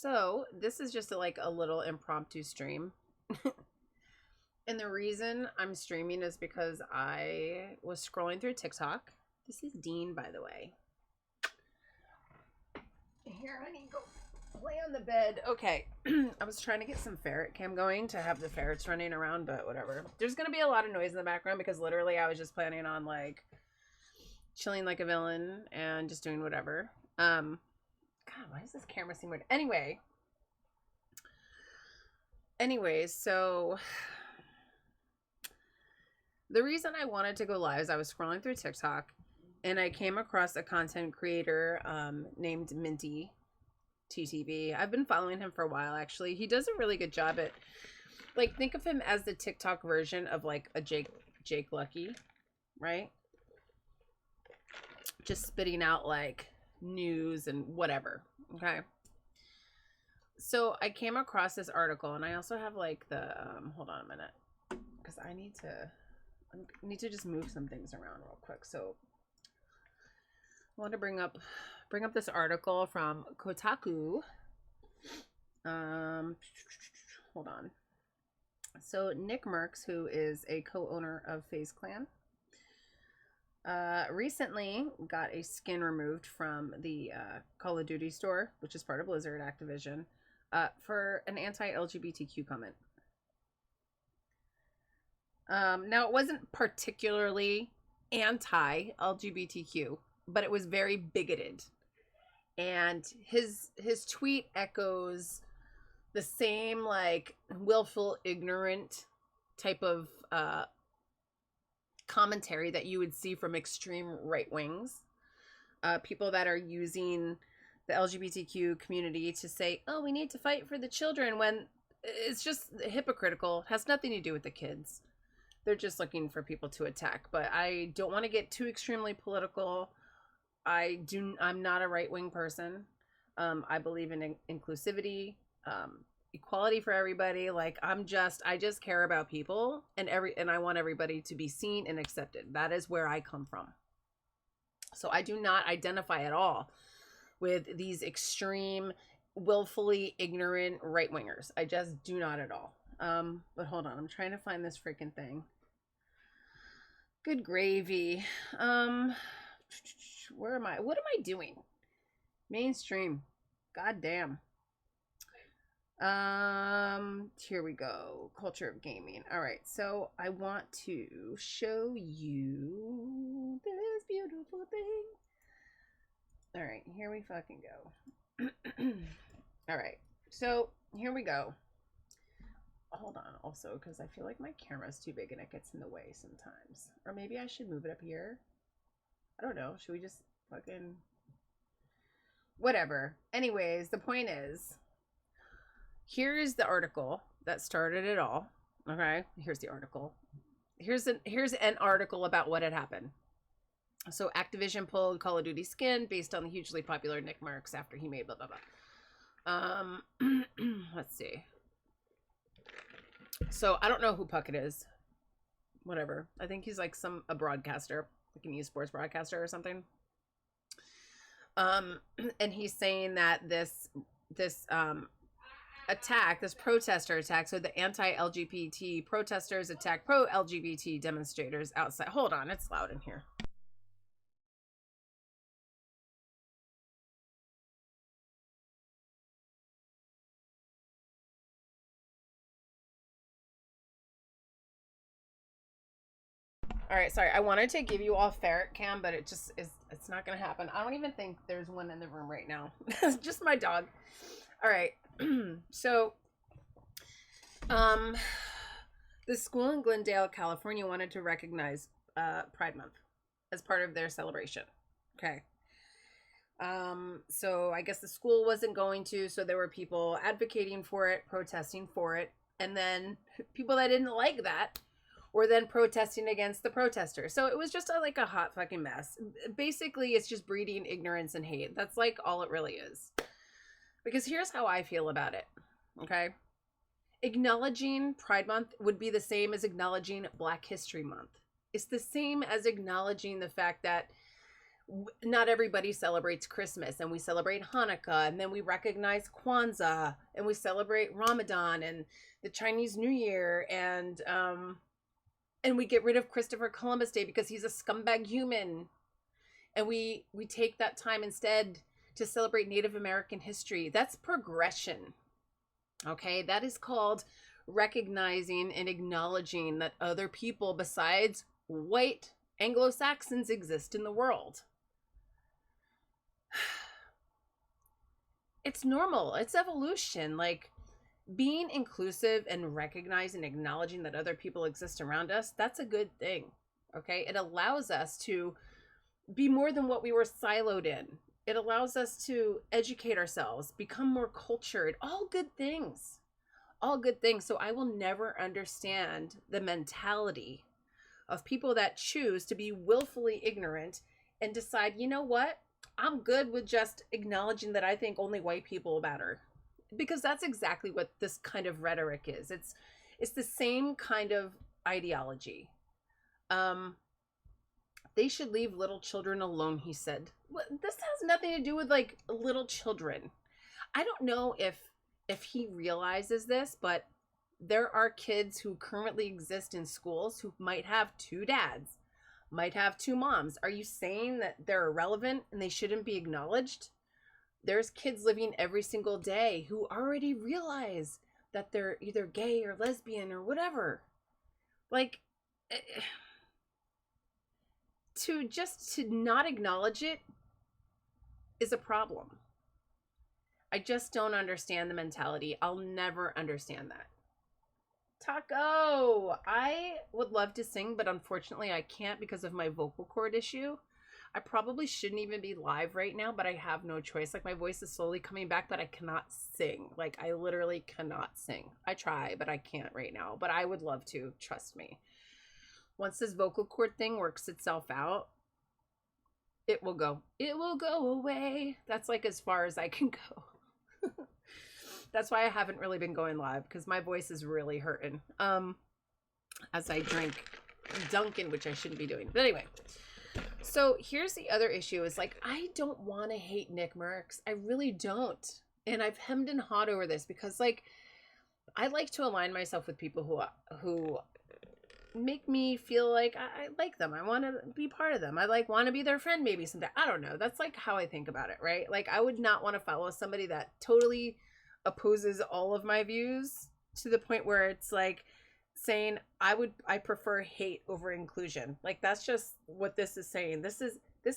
So this is just like a little impromptu stream. And the reason I'm streaming is because I was scrolling through TikTok. This is Dean, by the way. Here, honey, go lay on the bed. Okay. I was trying to get some ferret cam going to have the ferrets running around, but whatever. There's going to be a lot of noise in the background because literally I was just planning on like chilling like a villain and just doing whatever. God, why does this camera seem weird? Anyways, so the reason I wanted to go live is I was scrolling through TikTok and I came across a content creator named Minty TTV. I've been following him for a while, actually. He does a really good job at, like, think of him as the TikTok version of like a Jake Lucky, right? Just spitting out like news and whatever. Okay. So I came across this article, and I also have like the hold on a minute, because I need to just move some things around real quick. So I want to bring up this article from Kotaku. Hold on. So Nickmercs, who is a co-owner of Faze Clan, recently got a skin removed from the Call of Duty store, which is part of Blizzard Activision, for an anti-LGBTQ comment. Now, it wasn't particularly anti-LGBTQ, but it was very bigoted. And his tweet echoes the same, like, willful, ignorant type of commentary that you would see from extreme right wings. People that are using the LGBTQ community to say, oh, we need to fight for the children, when it's just hypocritical. It has nothing to do with the kids. They're just looking for people to attack. But I don't want to get too extremely political. I'm not a right-wing person. I believe in inclusivity, equality for everybody. Like, I just care about people, and I want everybody to be seen and accepted. That is where I come from. So I do not identify at all with these extreme, willfully ignorant right-wingers. I just do not at all. But hold on, I'm trying to find this freaking thing. Good gravy. Where am I? What am I doing? Mainstream. God damn. Here we go. Culture of Gaming. All right, so I want to show you this beautiful thing. All right, here we fucking go. All right, so here we go. Hold on, also, because I feel like my camera's too big and it gets in the way sometimes. Or maybe I should move it up here. I don't know. Should we just fucking... Whatever. Anyways, the point is, here's the article that started it all. Okay, here's the article. Here's an article about what had happened. So Activision pulled Call of Duty skin based on the hugely popular Nickmercs after he made blah blah blah. Let's see. So I don't know who Puckett is. Whatever. I think he's like a broadcaster, like an esports broadcaster or something. And he's saying that this attack, this protester attack, so the anti-LGBT protesters attack pro-LGBT demonstrators outside. Hold on, it's loud in here. All right, sorry. I wanted to give you all ferret cam, but it's not going to happen. I don't even think there's one in the room right now. It's just my dog. All right. So, the school in Glendale, California wanted to recognize Pride Month as part of their celebration. Okay. So I guess the school wasn't going to, so there were people advocating for it, protesting for it, and then people that didn't like that were then protesting against the protesters. So it was just like a hot fucking mess. Basically, it's just breeding ignorance and hate. That's like all it really is. Because here's how I feel about it, okay? Acknowledging Pride Month would be the same as acknowledging Black History Month. It's the same as acknowledging the fact that not everybody celebrates Christmas, and we celebrate Hanukkah, and then we recognize Kwanzaa, and we celebrate Ramadan and the Chinese New Year, and we get rid of Christopher Columbus Day because he's a scumbag human, and we take that time instead to celebrate Native American history. That's progression. Okay, that is called recognizing and acknowledging that other people besides white Anglo-Saxons exist in the world. It's normal. It's evolution. Like, being inclusive and recognizing and acknowledging that other people exist around us, that's a good thing. Okay, it allows us to be more than what we were siloed in. It allows us to educate ourselves, become more cultured. All good things. All good things. So I will never understand the mentality of people that choose to be willfully ignorant and decide, you know what? I'm good with just acknowledging that I think only white people matter. Because that's exactly what this kind of rhetoric is. It's the same kind of ideology. They should leave little children alone, he said. This has nothing to do with like little children. I don't know if he realizes this, but there are kids who currently exist in schools who might have two dads, might have two moms. Are you saying that they're irrelevant and they shouldn't be acknowledged? There's kids living every single day who already realize that they're either gay or lesbian or whatever. Like, to not acknowledge it is a problem. I just don't understand the mentality. I'll never understand that. Taco! I would love to sing, but unfortunately I can't because of my vocal cord issue. I probably shouldn't even be live right now, but I have no choice. Like, my voice is slowly coming back, but I cannot sing. Like, I literally cannot sing. I try, but I can't right now. But I would love to, trust me. Once this vocal cord thing works itself out, it will go. It will go away. That's like as far as I can go. That's why I haven't really been going live, because my voice is really hurting. As I drink Dunkin', which I shouldn't be doing. But anyway. So here's the other issue is, like, I don't want to hate Nickmercs. I really don't. And I've hemmed and hawed over this because, like, I like to align myself with people who make me feel like I like them. I want to be part of them. I want to be their friend maybe someday. I don't know. That's like how I think about it, right? Like, I would not want to follow somebody that totally opposes all of my views to the point where it's like saying I prefer hate over inclusion. Like, that's just what this is saying. This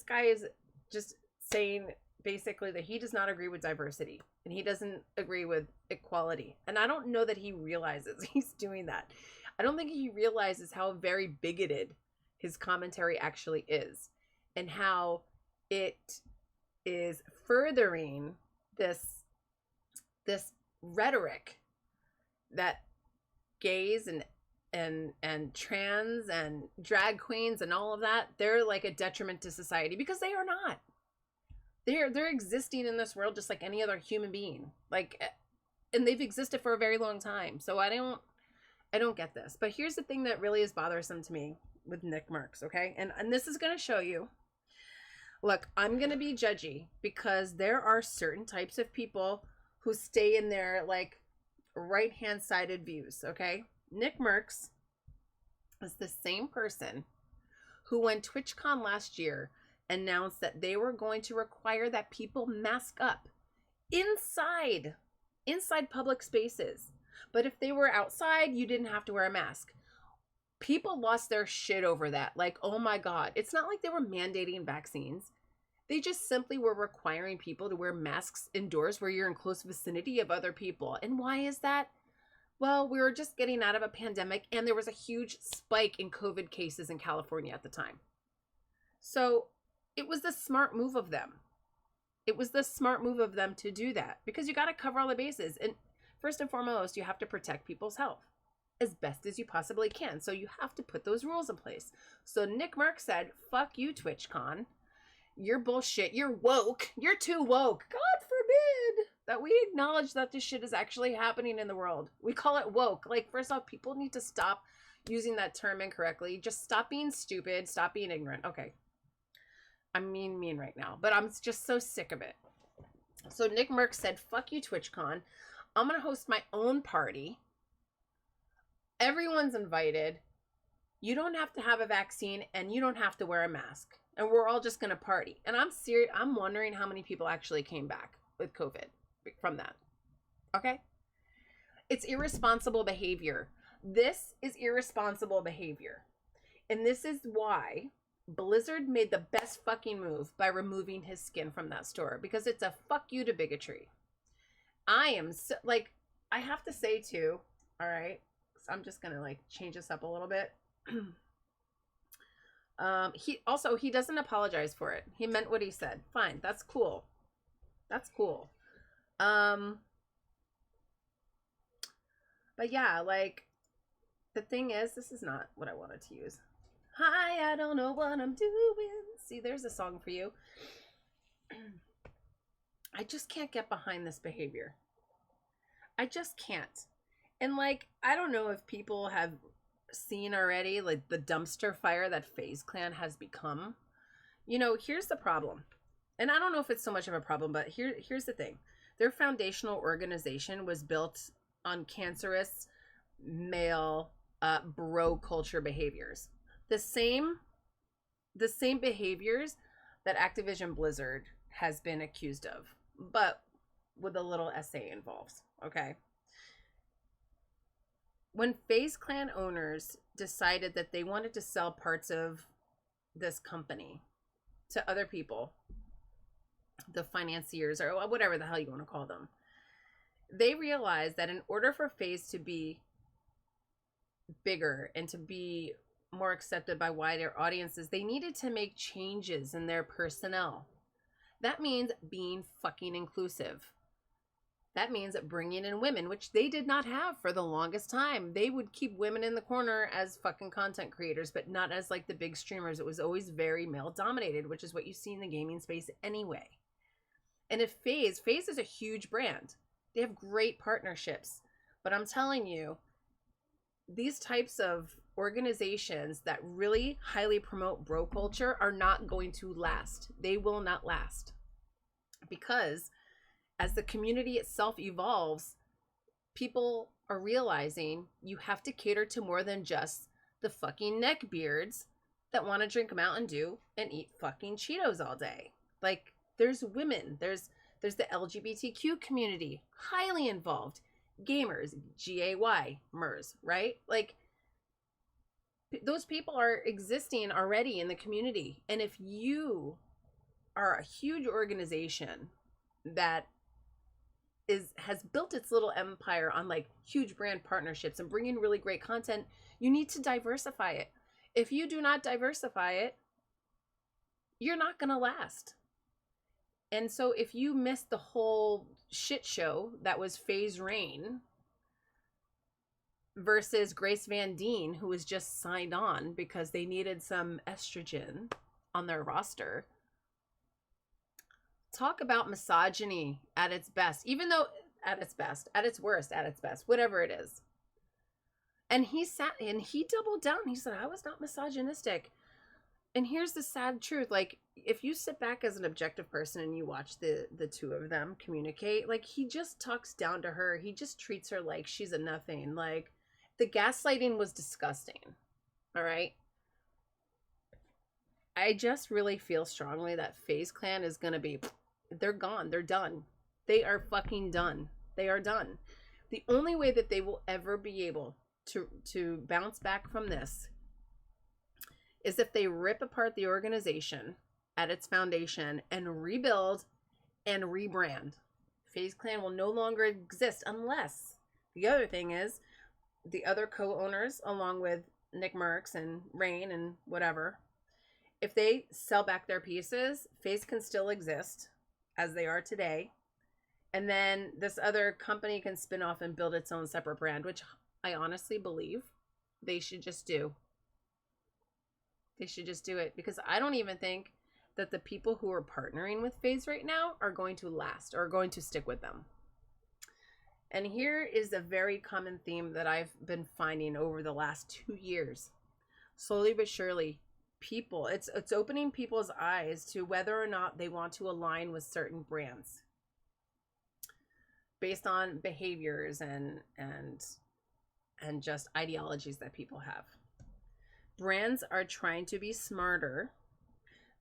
guy is just saying basically that he does not agree with diversity and he doesn't agree with equality. And I don't know that he realizes he's doing that. I don't think he realizes how very bigoted his commentary actually is and how it is furthering this rhetoric that gays and trans and drag queens and all of that, they're like a detriment to society, because they are not. They're existing in this world just like any other human being. Like, and they've existed for a very long time. So I don't get this. But here's the thing that really is bothersome to me with Nickmercs, okay? And this is going to show you. Look, I'm going to be judgy because there are certain types of people who stay in their like right-hand sided views, okay? Nickmercs is the same person who, when TwitchCon last year announced that they were going to require that people mask up inside public spaces, but if they were outside, you didn't have to wear a mask. People lost their shit over that. Like, oh my God. It's not like they were mandating vaccines. They just simply were requiring people to wear masks indoors where you're in close vicinity of other people. And why is that? Well, we were just getting out of a pandemic and there was a huge spike in COVID cases in California at the time. So it was the smart move of them. It was the smart move of them to do that, because you got to cover all the bases. And first and foremost, you have to protect people's health as best as you possibly can. So you have to put those rules in place. So Nickmercs said, fuck you, TwitchCon. You're bullshit. You're woke. You're too woke. God forbid that we acknowledge that this shit is actually happening in the world. We call it woke. Like, first off, people need to stop using that term incorrectly. Just stop being stupid. Stop being ignorant. Okay. I'm mean right now, but I'm just so sick of it. So Nickmercs said, fuck you, TwitchCon. I'm going to host my own party. Everyone's invited. You don't have to have a vaccine and you don't have to wear a mask. And we're all just going to party. And I'm serious. I'm wondering how many people actually came back with COVID from that. Okay? It's irresponsible behavior. This is irresponsible behavior. And this is why Blizzard made the best fucking move by removing his skin from that store, because it's a fuck you to bigotry. I am so, like, I have to say too, all right, so I'm just gonna like change this up a little bit. He doesn't apologize for it. He meant what he said. Fine, that's cool. That's cool. But yeah, like, the thing is, this is not what I wanted to use. Hi, I don't know what I'm doing. See, there's a song for you. I just can't get behind this behavior. I just can't. And like, I don't know if people have seen already, like, the dumpster fire that FaZe Clan has become. You know, here's the problem. And I don't know if it's so much of a problem, but here's the thing. Their foundational organization was built on cancerous male bro culture behaviors. The same behaviors that Activision Blizzard has been accused of, but with a little essay involved, okay? When FaZe Clan owners decided that they wanted to sell parts of this company to other people, the financiers or whatever the hell you want to call them, they realized that in order for FaZe to be bigger and to be more accepted by wider audiences, they needed to make changes in their personnel. That means being fucking inclusive. That means bringing in women, which they did not have for the longest time. They would keep women in the corner as fucking content creators, but not as like the big streamers. It was always very male dominated, which is what you see in the gaming space anyway. And if Faze is a huge brand. They have great partnerships. But I'm telling you, these types of organizations that really highly promote bro culture are not going to last. They will not last. Because as the community itself evolves, people are realizing you have to cater to more than just the fucking neckbeards that want to drink Mountain Dew and eat fucking Cheetos all day. Like, there's women, there's the LGBTQ community, highly involved. Gamers, GAY, MERS, right? Like, those people are existing already in the community. And if you are a huge organization that has built its little empire on like huge brand partnerships and bringing really great content, you need to diversify it. If you do not diversify it, you're not going to last. And so if you missed the whole shit show that was FaZe Rain versus Grace Van Dien, who was just signed on because they needed some estrogen on their roster, talk about misogyny at its best, even though at its best, at its worst, at its best, whatever it is. And he sat and he doubled down. He said, I was not misogynistic. And here's the sad truth. Like, if you sit back as an objective person and you watch the two of them communicate, like, he just talks down to her. He just treats her like she's a nothing. Like, the gaslighting was disgusting. All right. I just really feel strongly that FaZe Clan is going to be, they're gone. They're done. They are fucking done. They are done. The only way that they will ever be able to bounce back from this is if they rip apart the organization at its foundation and rebuild and rebrand. FaZe Clan will no longer exist unless, the other thing is, the other co-owners, along with Nickmercs and Rain and whatever, if they sell back their pieces, FaZe can still exist as they are today. And then this other company can spin off and build its own separate brand, which I honestly believe they should just do. They should just do it, because I don't even think that the people who are partnering with FaZe right now are going to last or are going to stick with them. And here is a very common theme that I've been finding over the last 2 years. Slowly but surely, people, it's opening people's eyes to whether or not they want to align with certain brands based on behaviors and just ideologies that people have. Brands are trying to be smarter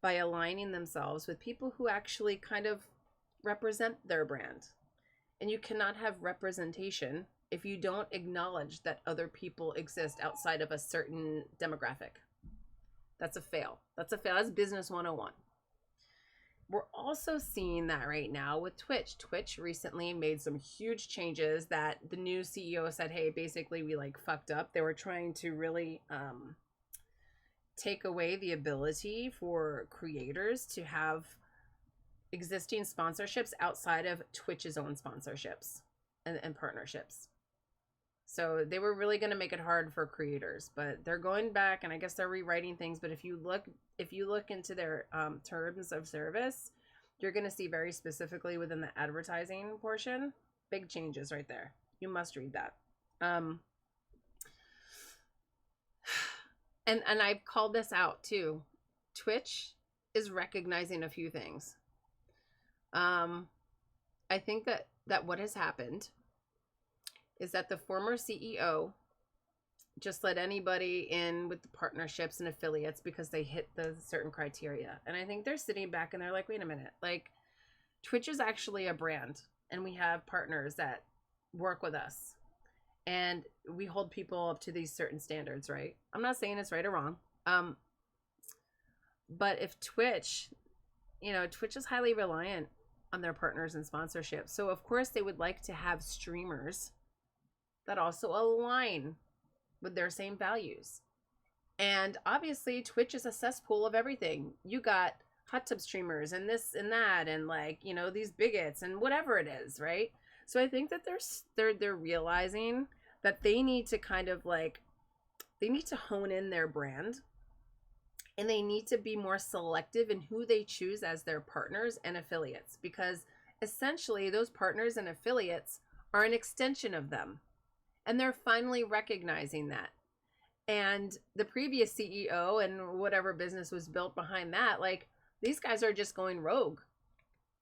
by aligning themselves with people who actually kind of represent their brand. And you cannot have representation if you don't acknowledge that other people exist outside of a certain demographic. That's a fail. That's business 101. We're also seeing that right now with Twitch. Twitch recently made some huge changes that the new CEO said, hey, basically we like fucked up. They were trying to really take away the ability for creators to have existing sponsorships outside of Twitch's own sponsorships and partnerships. So they were really going to make it hard for creators, but they're going back, and I guess they're rewriting things. But if you look into their terms of service, you're going to see very specifically within the advertising portion, big changes right there. You must read that. And I've called this out too. Twitch is recognizing a few things. I think that what has happened is that the former CEO just let anybody in with the partnerships and affiliates because they hit the certain criteria. And I think they're sitting back and they're like, wait a minute, like Twitch is actually a brand and we have partners that work with us and we hold people up to these certain standards, right? I'm not saying it's right or wrong. But if Twitch is highly reliant on their partners and sponsorships. So of course they would like to have streamers that also align with their same values. And obviously Twitch is a cesspool of everything. You got hot tub streamers and this and that and like, these bigots and whatever it is, right? So I think that they're realizing that they need to kind of like, they need to hone in their brand and they need to be more selective in who they choose as their partners and affiliates, because essentially those partners and affiliates are an extension of them. And they're finally recognizing that. And the previous CEO and whatever business was built behind that, like these guys are just going rogue.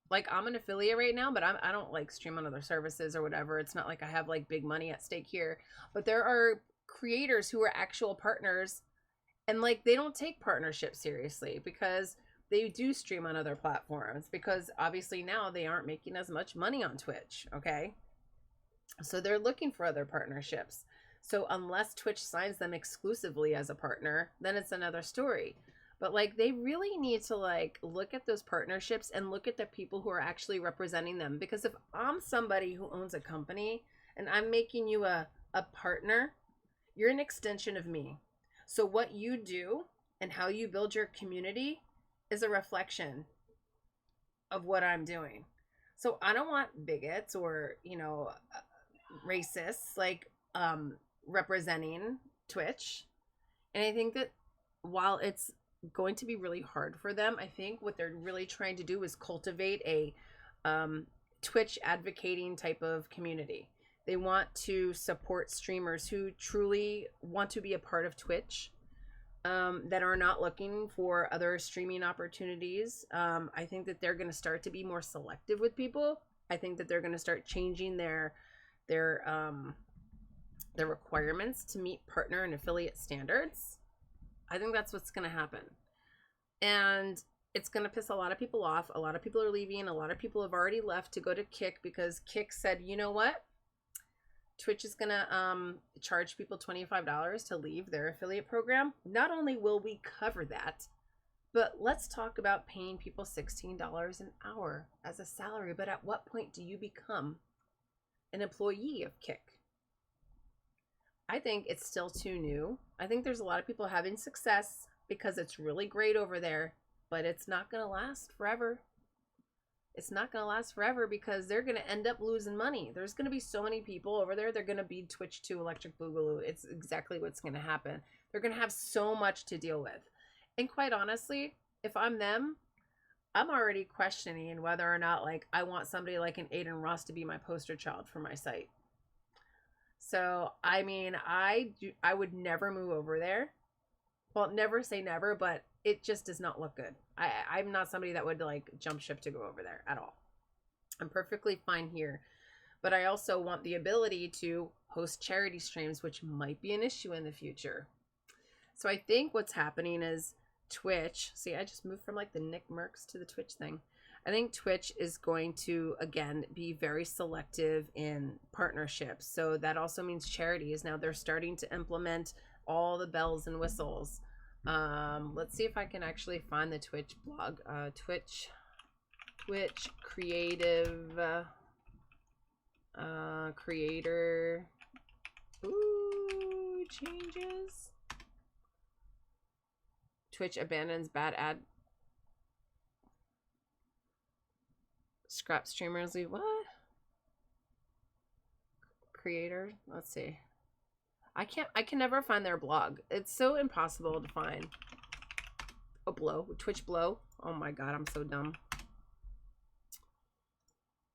Like I'm an affiliate right now, but I don't like stream on other services or whatever. It's not like I have like big money at stake here. But there are creators who are actual partners and like they don't take partnership seriously because they do stream on other platforms, because obviously now they aren't making as much money on Twitch, okay? So they're looking for other partnerships. So unless Twitch signs them exclusively as a partner, then it's another story. But like they really need to like look at those partnerships and look at the people who are actually representing them. Because if I'm somebody who owns a company and I'm making you a partner, you're an extension of me. So what you do and how you build your community is a reflection of what I'm doing. So I don't want bigots or, racists like representing Twitch. And I think that while it's going to be really hard for them, I think what they're really trying to do is cultivate a Twitch advocating type of community. They want to support streamers who truly want to be a part of Twitch, that are not looking for other streaming opportunities. I think that they're going to start to be more selective with people. I think that they're going to start changing their requirements to meet partner and affiliate standards. I think that's what's going to happen. And it's going to piss a lot of people off. A lot of people are leaving. A lot of people have already left to go to Kick because Kick said, you know what? Twitch is going to charge people $25 to leave their affiliate program. Not only will we cover that, but let's talk about paying people $16 an hour as a salary. But at what point do you become an employee of Kick? I think it's still too new. I think there's a lot of people having success because it's really great over there, but it's not going to last forever. It's not going to last forever because they're going to end up losing money. There's going to be so many people over there. They're going to be Twitch 2 Electric Boogaloo. It's exactly what's going to happen. They're going to have so much to deal with. And quite honestly, if I'm them, I'm already questioning whether or not like I want somebody like an Aiden Ross to be my poster child for my site. So, I mean, I would never move over there. Well, never say never, but it just does not look good. I'm not somebody that would like jump ship to go over there at all. I'm perfectly fine here, but I also want the ability to host charity streams, which might be an issue in the future. So I think what's happening is Twitch, see, I just moved from like the Nickmercs to the Twitch thing. I think Twitch is going to, again, be very selective in partnerships. So that also means charities. Now they're starting to implement all the bells and whistles. Let's see if I can actually find the Twitch blog. Twitch creative, creator, ooh, changes. Twitch abandons bad ad. Scrap streamers leave. What? Creator. Let's see. I can never find their blog. It's so impossible to find. Oh, blow. Twitch blow. Oh my god, I'm so dumb.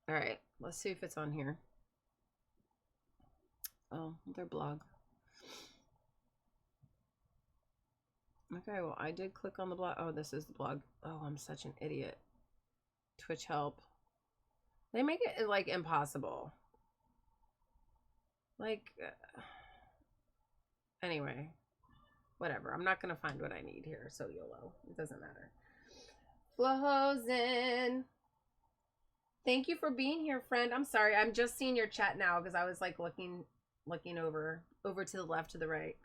Alright, let's see if it's on here. Oh, their blog. Okay, well, I did click on the blog. Oh, this is the blog. Oh, I'm such an idiot. Twitch help. They make it, like, impossible. Like, anyway. Whatever. I'm not going to find what I need here, so YOLO. It doesn't matter. Flohozen. Thank you for being here, friend. I'm sorry. I'm just seeing your chat now because I was, like, looking over to the left, to the right.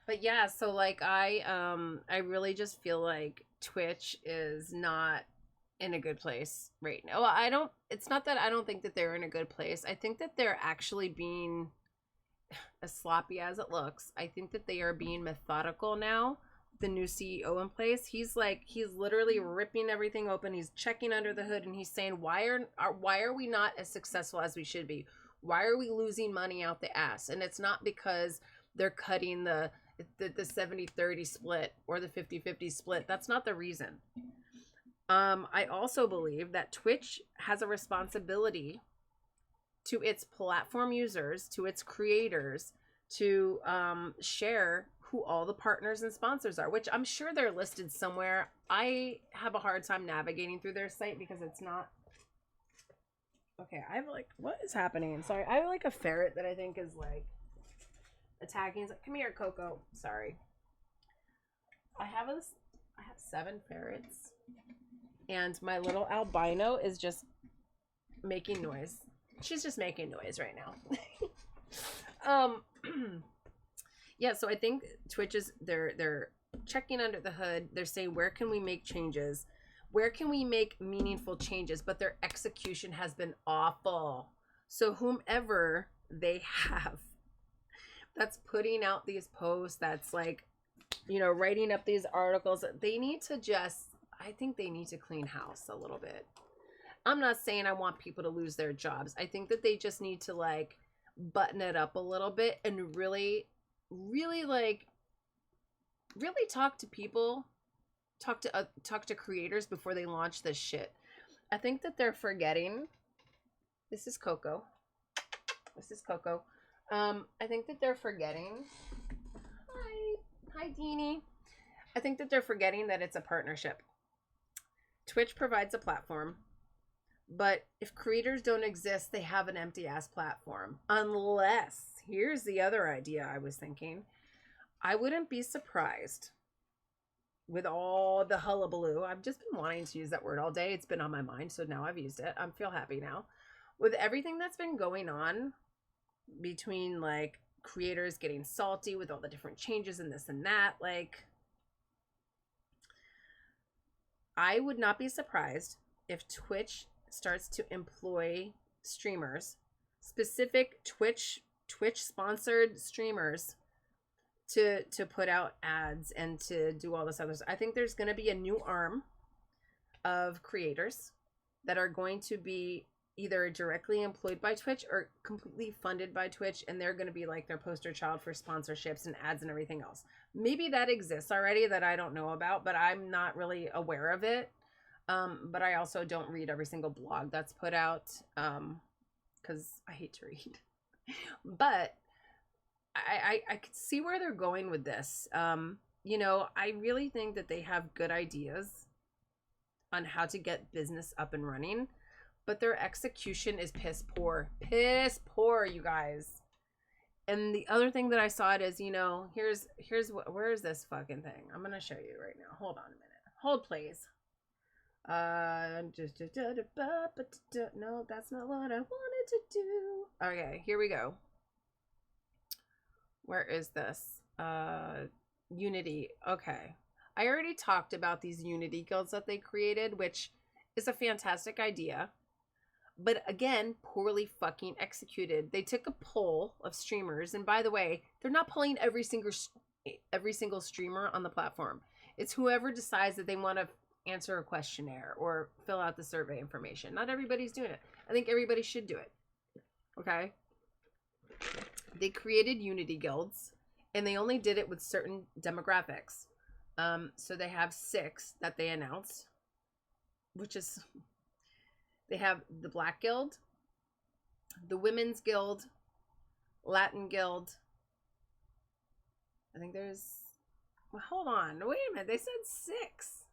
But yeah, so like I really just feel like Twitch is not in a good place right now. Well, it's not that I don't think that they're in a good place. I think that they're actually being, as sloppy as it looks, I think that they are being methodical now. The new CEO in place, he's literally ripping everything open. He's checking under the hood and he's saying, why are we not as successful as we should be? Why are we losing money out the ass? And it's not because they're cutting the 70-30 split or the 50-50 split. That's not the reason. I also believe that Twitch has a responsibility to its platform users, to its creators, to share who all the partners and sponsors are, which I'm sure they're listed somewhere. I have a hard time navigating through their site because it's not. Okay, I have like, what is happening? Sorry, I have like a ferret that I think is like attacking. He's like, come here, Coco. Sorry. I have 7 ferrets. And my little albino is just making noise. She's just making noise right now. Yeah, so I think Twitch is they're checking under the hood. They're saying, where can we make changes? Where can we make meaningful changes? But their execution has been awful. So whomever they have that's putting out these posts, that's like, you know, writing up these articles, they need to I think they need to clean house a little bit. I'm not saying I want people to lose their jobs. I think that they just need to like button it up a little bit and really talk to people, talk to creators before they launch this shit. I think that they're forgetting. This is Coco. I think that they're forgetting. Hi, Deanie. I think that they're forgetting that it's a partnership. Twitch provides a platform, but if creators don't exist, they have an empty ass platform. Unless, here's the other idea I was thinking. I wouldn't be surprised with all the hullabaloo. I've just been wanting to use that word all day. It's been on my mind, so now I've used it. I feel happy now. With everything that's been going on between like creators getting salty with all the different changes and this and that, like, I would not be surprised if Twitch starts to employ streamers, specific Twitch sponsored streamers, to put out ads and to do all this other stuff. I think there's going to be a new arm of creators that are going to be either directly employed by Twitch or completely funded by Twitch, and they're going to be like their poster child for sponsorships and ads and everything else. Maybe that exists already that I don't know about, but I'm not really aware of it. But I also don't read every single blog that's put out because I hate to read. But I could see where they're going with this. you know, I really think that they have good ideas on how to get business up and running, but their execution is piss poor. Piss poor, you guys. And the other thing that I saw it is, you know, here's what, where is this fucking thing? I'm gonna show you right now. Hold on a minute. Hold, please. No, that's not what I wanted to do. Okay, here we go. Where is this? Unity. Okay. I already talked about these Unity guilds that they created, which is a fantastic idea. But again, poorly fucking executed. They took a poll of streamers, and by the way, they're not polling every single streamer on the platform. It's whoever decides that they want to answer a questionnaire or fill out the survey information. Not everybody's doing it. I think everybody should do it. Okay? They created Unity guilds, and they only did it with certain demographics. So they have 6 that they announced, which is, they have the Black Guild, the Women's Guild, Latin Guild. I think there's, well, hold on, wait a minute, they said 6.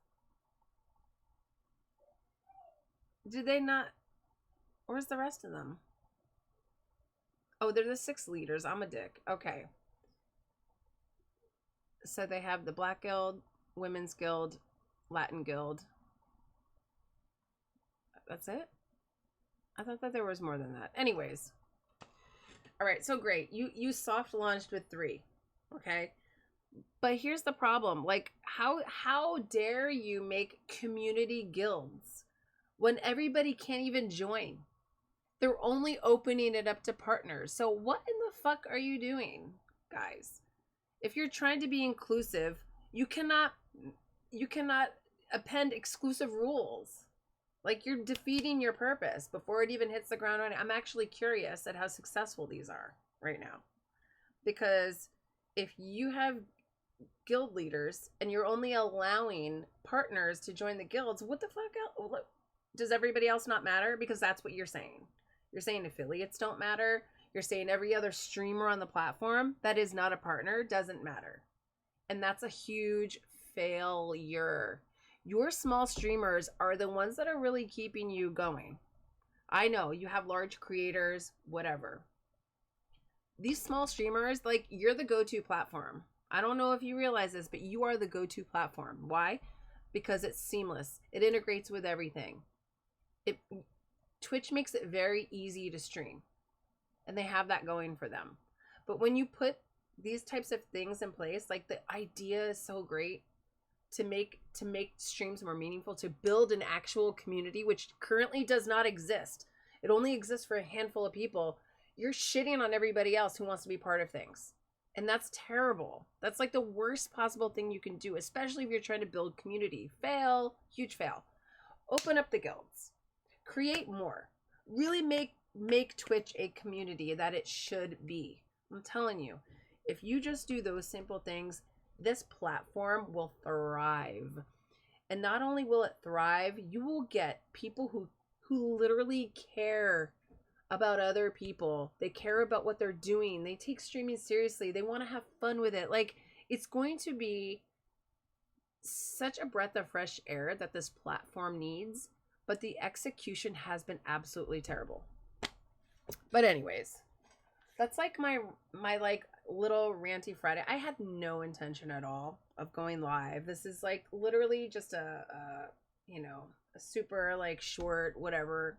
Did they not, where's the rest of them? Oh, they're the 6 leaders. I'm a dick. Okay. So they have the Black Guild, Women's Guild, Latin Guild. That's it? I thought that there was more than that. Anyways. All right, so great. You soft launched with 3. Okay? But here's the problem. Like, how dare you make community guilds when everybody can't even join? They're only opening it up to partners. So what in the fuck are you doing, guys? If you're trying to be inclusive, you cannot append exclusive rules. Like, you're defeating your purpose before it even hits the ground running. I'm actually curious at how successful these are right now. Because if you have guild leaders and you're only allowing partners to join the guilds, what the fuck else? Does everybody else not matter? Because that's what you're saying. You're saying affiliates don't matter. You're saying every other streamer on the platform that is not a partner doesn't matter. And that's a huge failure. Your small streamers are the ones that are really keeping you going. I know you have large creators, whatever. These small streamers, like, you're the go-to platform. I don't know if you realize this, but you are the go-to platform. Why? Because it's seamless. It integrates with everything. Twitch makes it very easy to stream, and they have that going for them. But when you put these types of things in place, like, the idea is so great to make streams more meaningful, to build an actual community, which currently does not exist. It only exists for a handful of people. You're shitting on everybody else who wants to be part of things. And that's terrible. That's like the worst possible thing you can do, especially if you're trying to build community. Fail, huge fail. Open up the guilds. Create more. Really make Twitch a community that it should be. I'm telling you, if you just do those simple things, this platform will thrive. And not only will it thrive, you will get people who literally care about other people. They care about what they're doing. They take streaming seriously. They want to have fun with it. Like, it's going to be such a breath of fresh air that this platform needs. But the execution has been absolutely terrible. But anyways, that's like my like little ranty Friday. I had no intention at all of going live. This is like literally just a you know, a super like short whatever.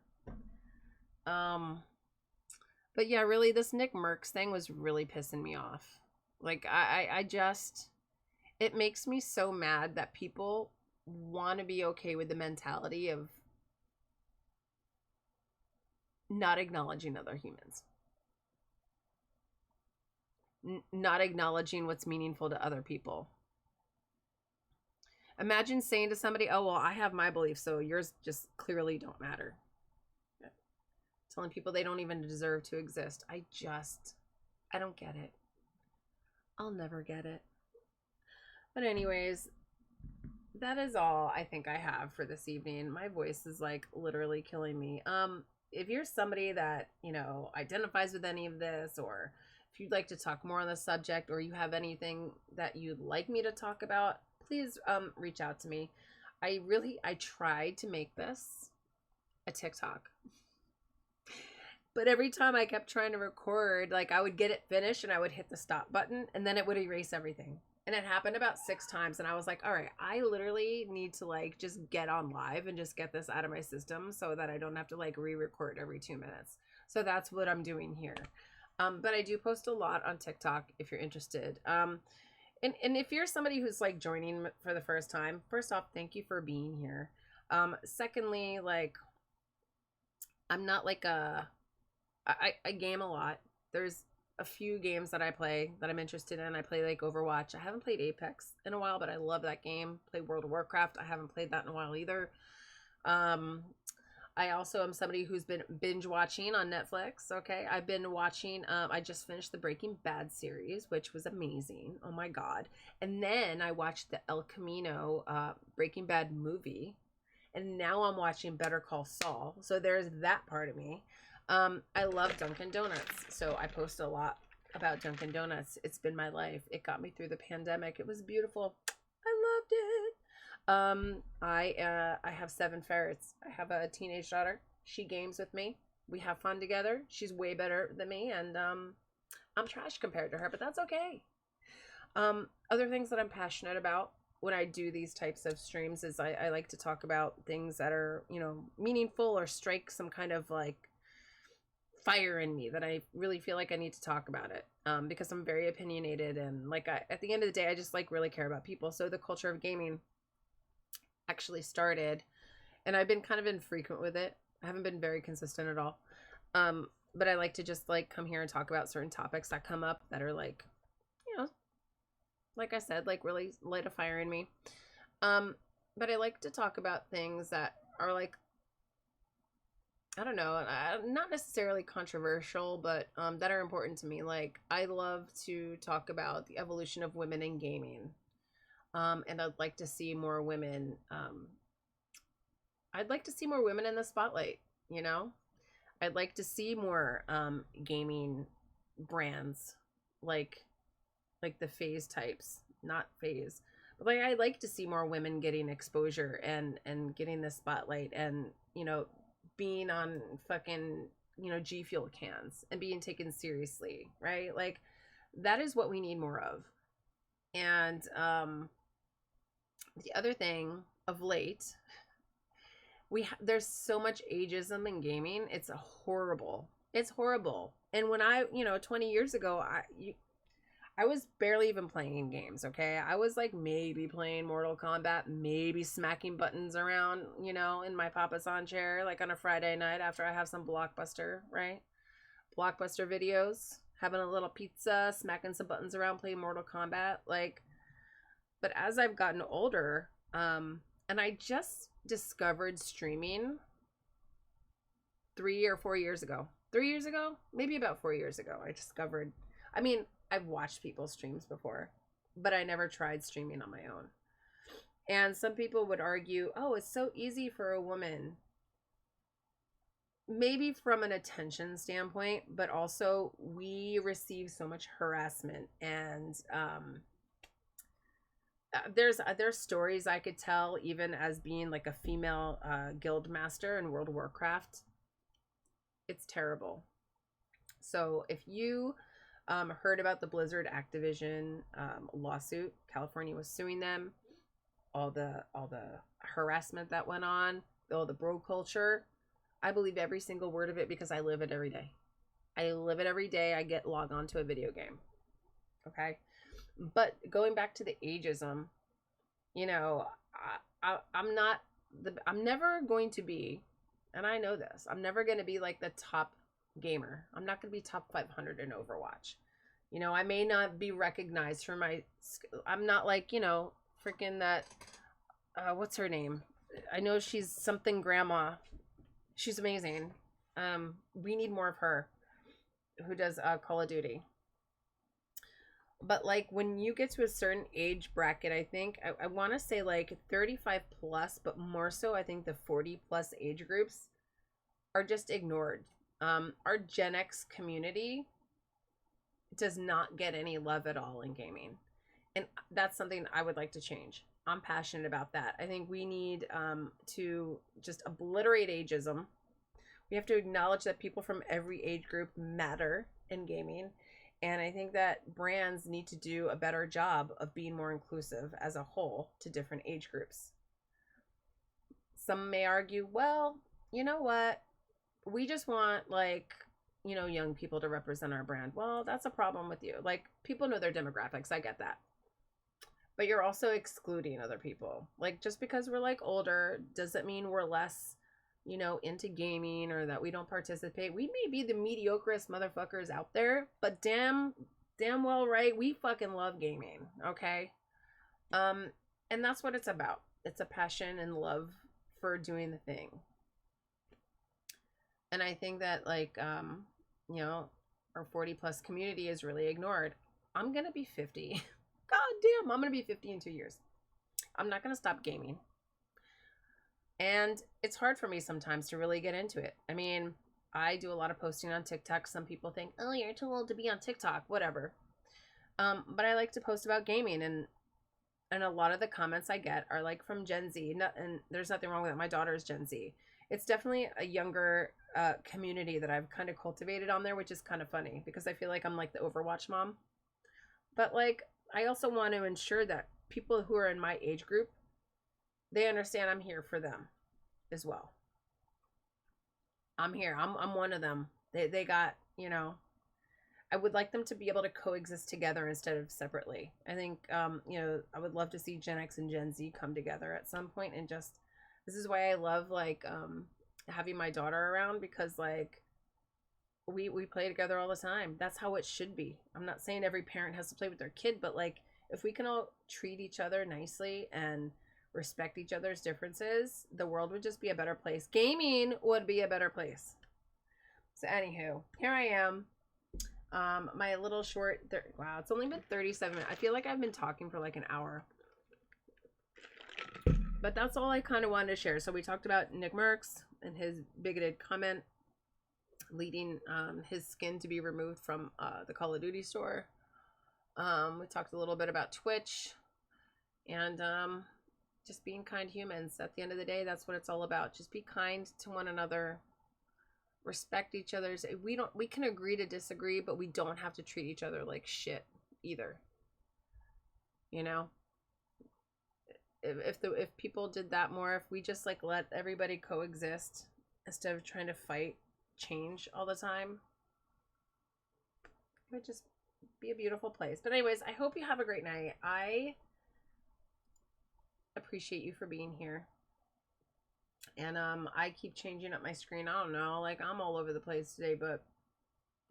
But yeah, really, this Nickmercs thing was really pissing me off. Like, I just, it makes me so mad that people want to be okay with the mentality of not acknowledging other humans. Not acknowledging what's meaningful to other people. Imagine saying to somebody, oh, well, I have my beliefs, so yours just clearly don't matter. Telling people they don't even deserve to exist. I don't get it. I'll never get it. But anyways, that is all I think I have for this evening. My voice is like literally killing me. If you're somebody that, you know, identifies with any of this or If you'd like to talk more on the subject, or you have anything that you'd like me to talk about, please reach out to me. I tried to make this a TikTok, but every time I kept trying to record, like, I would get it finished and I would hit the stop button and then it would erase everything. And it happened about 6 times, and I was like, all right, I literally need to, like, just get on live and just get this out of my system so that I don't have to, like, re-record every 2 minutes. So that's what I'm doing here. But I do post a lot on TikTok if you're interested. And if you're somebody who's, like, joining for the first time, first off, thank you for being here. Secondly, like, I'm not like I game a lot. There's a few games that I play that I'm interested in. I play like Overwatch. I haven't played Apex in a while, but I love that game. Play World of Warcraft. I haven't played that in a while either. I also am somebody who's been binge watching on Netflix. Okay, I've been watching. I just finished the Breaking Bad series, which was amazing. Oh my god! And then I watched the El Camino Breaking Bad movie, and now I'm watching Better Call Saul. So there's that part of me. I love Dunkin' Donuts, so I post a lot about Dunkin' Donuts. It's been my life. It got me through the pandemic. It was beautiful. I loved it. I have 7 ferrets. I have a teenage daughter. She games with me. We have fun together. She's way better than me, and I'm trash compared to her, but that's okay. Other things that I'm passionate about when I do these types of streams is I like to talk about things that are, you know, meaningful or strike some kind of like fire in me that I really feel like I need to talk about it, because I'm very opinionated, and like at the end of the day, I just like really care about people. So the Culture of Gaming actually started, and I've been kind of infrequent with it. I haven't been very consistent at all, but I like to just like come here and talk about certain topics that come up that are like, you know, like I said, like really light a fire in me. But I like to talk about things that are like, I don't know, not necessarily controversial, but that are important to me. Like, I love to talk about the evolution of women in gaming. And I'd like to see more women. I'd like to see more women in the spotlight, you know? I'd like to see more gaming brands like the Faze types, not Faze. But like, I'd like to see more women getting exposure and getting the spotlight, and, you know, being on fucking, you know, G Fuel cans and being taken seriously, right? Like, that is what we need more of. And the other thing of late, there's so much ageism in gaming. It's horrible. It's horrible. And when I, you know, 20 years ago, I was barely even playing games, okay? I was like maybe playing Mortal Kombat, maybe smacking buttons around, you know, in my Papa-san chair, like on a Friday night after I have some Blockbuster, right? Blockbuster videos, having a little pizza, smacking some buttons around, playing Mortal Kombat, like. But as I've gotten older, and I just discovered streaming 3 or 4 years ago. 3 years ago? Maybe about 4 years ago, I discovered, I mean, I've watched people's streams before, but I never tried streaming on my own. And some people would argue, oh, it's so easy for a woman. Maybe from an attention standpoint, but also we receive so much harassment, and there's stories I could tell even as being like a female guild master in World of Warcraft. It's terrible. So if you heard about the Blizzard Activision lawsuit, California was suing them, all the harassment that went on, all the bro culture, I believe every single word of it because I live it every day. I live it every day. I get logged onto a video game. Okay. But going back to the ageism, you know, I'm never going to be, and I know this, I'm never going to be like the top gamer. I'm not going to be top 500 in Overwatch. You know, I may not be recognized for I'm not like, you know, freaking that, what's her name? I know she's something grandma. She's amazing. We need more of her who does Call of Duty. But like when you get to a certain age bracket, I think I want to say like 35 plus, but more so I think the 40 plus age groups are just ignored. Our Gen X community does not get any love at all in gaming. And that's something I would like to change. I'm passionate about that. I think we need to just obliterate ageism. We have to acknowledge that people from every age group matter in gaming. And I think that brands need to do a better job of being more inclusive as a whole to different age groups. Some may argue, well, you know what? We just want, like, you know, young people to represent our brand. Well, that's a problem with you. Like, people know their demographics. I get that. But you're also excluding other people. Like, just because we're like older doesn't mean we're less, you know, into gaming or that we don't participate. We may be the mediocrest motherfuckers out there, but damn well right, we fucking love gaming, okay? And that's what it's about. It's a passion and love for doing the thing. And I think that, like, you know, our 40 plus community is really ignored. I'm gonna be 50. God damn, I'm gonna be 50 in 2 years. I'm not gonna stop gaming. And it's hard for me sometimes to really get into it. I mean, I do a lot of posting on TikTok. Some people think, oh, you're too old to be on TikTok, whatever. But I like to post about gaming, and a lot of the comments I get are like from Gen Z. And there's nothing wrong with it. My daughter is Gen Z. It's definitely a younger community that I've kind of cultivated on there, which is kind of funny because I feel like I'm like the Overwatch mom. But like, I also want to ensure that people who are in my age group, they understand I'm here for them as well. I'm here. I'm one of them. They got, you know, I would like them to be able to coexist together instead of separately. I think, you know, I would love to see Gen X and Gen Z come together at some point. And just, this is why I love, like, having my daughter around, because, like, we play together all the time. That's how it should be. I'm not saying every parent has to play with their kid, but, like, if we can all treat each other nicely and respect each other's differences, the world would just be a better place. Gaming would be a better place. So anywho, here I am. My little short, wow, it's only been 37 minutes. I feel like I've been talking for like an hour. But that's all I kind of wanted to share. So we talked about Nickmercs and his bigoted comment leading his skin to be removed from the Call of Duty store. We talked a little bit about Twitch and just being kind humans. At the end of the day, that's what it's all about. Just be kind to one another. Respect each other's. We can agree to disagree, but we don't have to treat each other like shit either. You know? If people did that more, if we just like let everybody coexist instead of trying to fight change all the time, it would just be a beautiful place. But anyways, I hope you have a great night. I appreciate you for being here. And I keep changing up my screen. I don't know, like, I'm all over the place today, but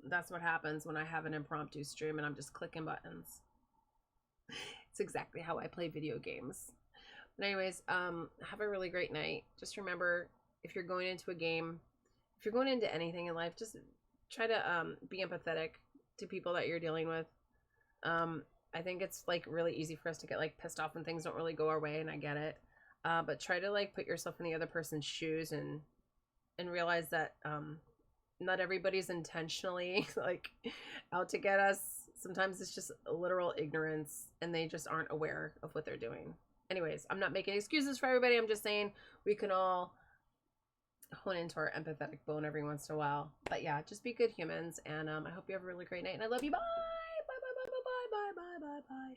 that's what happens when I have an impromptu stream and I'm just clicking buttons. It's exactly how I play video games. But anyways, have a really great night. Just remember, if you're going into a game, if you're going into anything in life, just try to be empathetic to people that you're dealing with. I think it's like really easy for us to get like pissed off when things don't really go our way, and I get it. But try to like put yourself in the other person's shoes and realize that not everybody's intentionally like out to get us. Sometimes it's just literal ignorance and they just aren't aware of what they're doing. Anyways, I'm not making excuses for everybody. I'm just saying we can all hone into our empathetic bone every once in a while. But yeah, just be good humans, and I hope you have a really great night, and I love you. Bye. Bye bye bye bye bye bye bye bye bye.